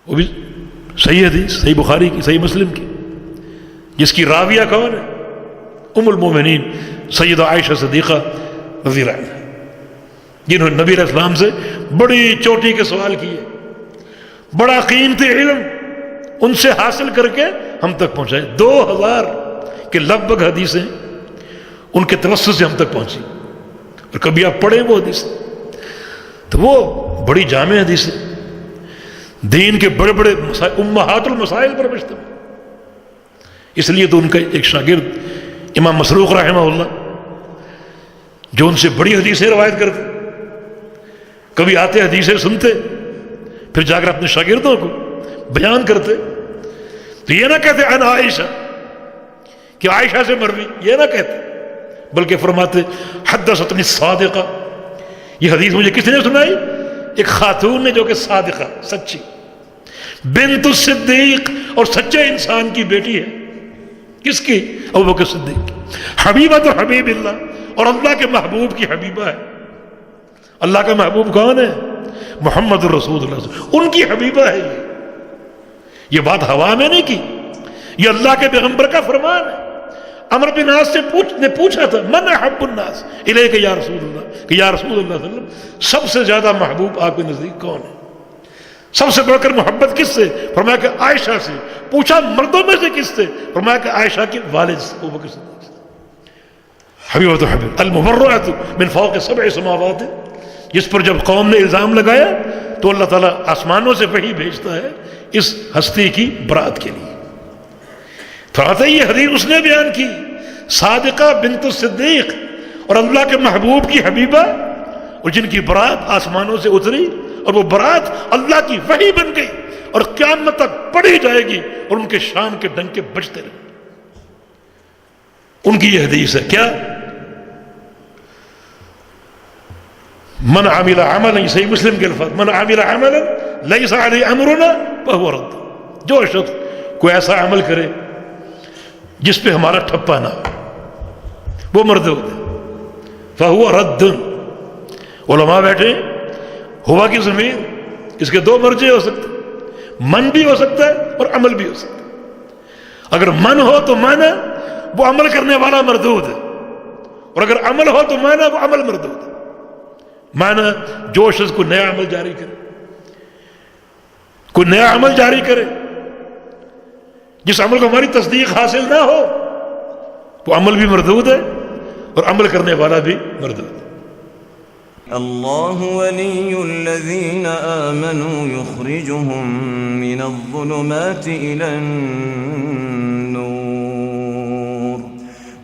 وہ بھی صحیح حدیث، صحیح بخاری کی، صحیح مسلم کی، جس کی راویہ کون ہے؟ ام المومنین سیدہ عائشہ صدیقہ رضی اللہ عنہا، جنہوں نے نبی علیہ السلام سے بڑی چوٹی کے سوال کیے، بڑا قیمتی علم ان سے حاصل کر کے ہم تک پہنچائے۔ 2000 کے لگ بھگ حدیثیں ان کے توسط سے ہم تک پہنچی، اور کبھی آپ پڑھیں وہ حدیث تو وہ بڑی جامع حدیث ہے، دین کے بڑے بڑے امہات المسائل پر مشتمل۔ اس لیے تو ان کا ایک شاگرد امام مسروق رحمہ اللہ، جو ان سے بڑی حدیثیں روایت کرتے، کبھی آتے حدیثیں سنتے، پھر جا کر اپنے شاگردوں کو بیان کرتے، تو یہ نہ کہتے عن عائشہ کہ عائشہ سے مروی، یہ نہ کہتے، بلکہ فرماتے حدثتنی الصادقہ، یہ حدیث مجھے کس نے سنائی؟ ایک خاتون نے جو کہ صادقہ، سچی، بنت الصدیق، اور سچے انسان کی بیٹی ہے۔ کس کی؟ ابو بکر صدیق کی، حبیبہ تو حبیب اللہ، اور اللہ کے محبوب کی حبیبہ ہے۔ اللہ کا محبوب کون ہے؟ محمد الرسول اللہ صلی اللہ علیہ وسلم، ان کی حبیبہ ہے یہ بات ہوا میں نہیں کی، یہ اللہ کے پیغمبر کا فرمان ہے۔ عمر بن عاص نے پوچھا تھا من احب الناس الیک یا رسول اللہ، کہ یا رسول اللہ صلی اللہ علیہ وسلم سب سے زیادہ محبوب آپ کے نزدیک کون ہے؟ سب سے بڑھ کر محبت کس سے؟ فرمایا کہ عائشہ سے۔ پوچھا مردوں میں سے کس سے؟ فرمایا کہ عائشہ کے والد سے، ابو بکر صدیق سے۔ حبیبۃ حبیب المبرأۃ من فوق 7 سماوات، جس پر جب قوم نے الزام لگایا تو اللہ تعالیٰ آسمانوں سے وحی بھیجتا ہے اس ہستی کی برات کے لیے۔ فرماتا ہے یہ حدیث اس نے بیان کی، صادقہ بنت الصدیق، اور اللہ کے محبوب کی حبیبہ، اور جن کی برات آسمانوں سے اتری، اور وہ برات اللہ کی وحی بن گئی اور قیامت تک پڑھی جائے گی، اور ان کے شان کے ڈنکے بجتے رہیں۔ ان کی یہ حدیث ہے کیا؟ من عمل عملا، صحیح مسلم کے الفاظ، من عمل عملا لیس علیہ امرنا فہو رد، جو شخص کوئی ایسا عمل کرے جس پہ ہمارا ٹھپا نہ ہو، وہ مردود ہے، فہو رد۔ علماء بیٹھے، ہوا کی ضمیر اس کے دو مرجع ہو سکتے، من بھی ہو سکتا ہے اور عمل بھی ہو سکتا ہے۔ اگر من ہو تو مانا وہ عمل کرنے والا مردود ہے، اور اگر عمل ہو تو مانا وہ عمل مردود ہے۔ مانا جو شخص کو نیا عمل جاری کرے، کوئی نیا عمل جاری کرے جس عمل کو ہماری تصدیق حاصل نہ ہو، وہ عمل بھی مردود ہے اور عمل کرنے والا بھی مردود ہے۔ اللہ ولی الذین آمنوا یخرجهم من الظلمات إلى النور